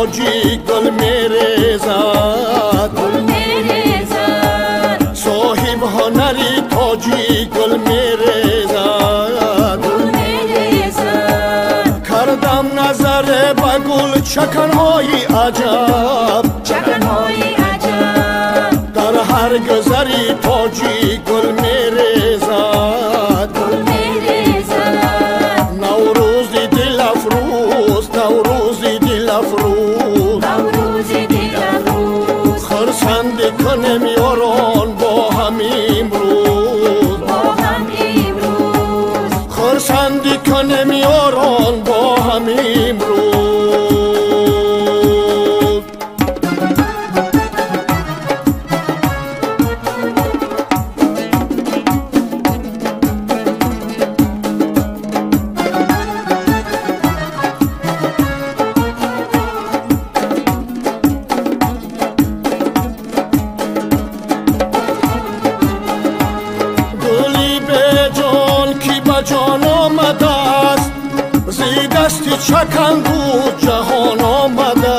تاجی گل میره زاد صاحب هنری تاجی گل میره زاد کردم نظر به گل چکنهای عجب در هر گذری تاجی گل میره زاد نوروزی دل افروز نوروزی دل افروز خرسند کنیم یاران با هم امروز خرسند کنیم یاران با هم امروز جان آمده است زی دستی چکن بود جهان آمده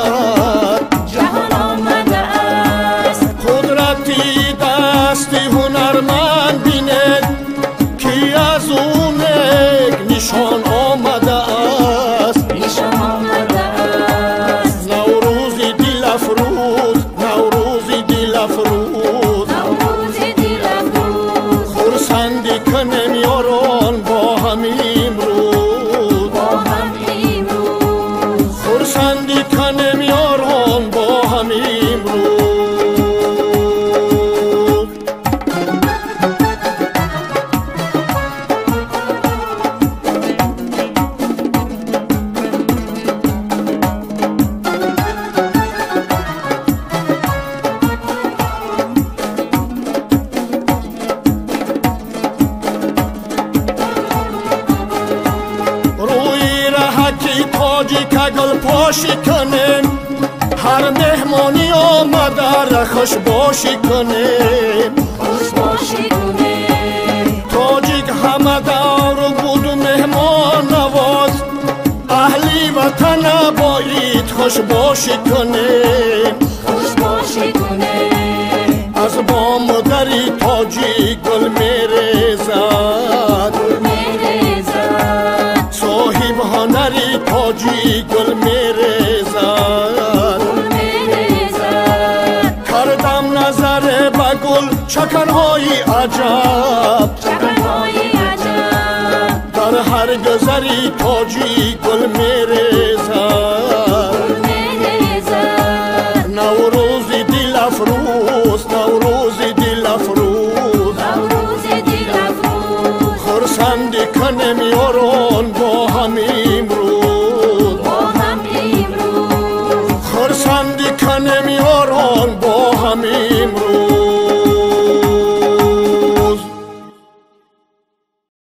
است قدرتی دستی هنرمند بیند که از اون نشان آمده است نوروزی دل افروز نوروزی دل افروز خرسندی کنیم یاران با هم امروز خرسندی کنیم یاران با هم امروز تاجی که گل پاشی کنیم هر مهمانی آمده را خوش باشی کنیم تاجی که همه دور بود مهمان نواز اهلی وطن باید خوش باشی کنیم از بام دری تاجی گل میره زد صاحب هنری تاجی گل میره زد کردم نظر به گل چکنهای عجب در هر گذری تاجی گل میره زد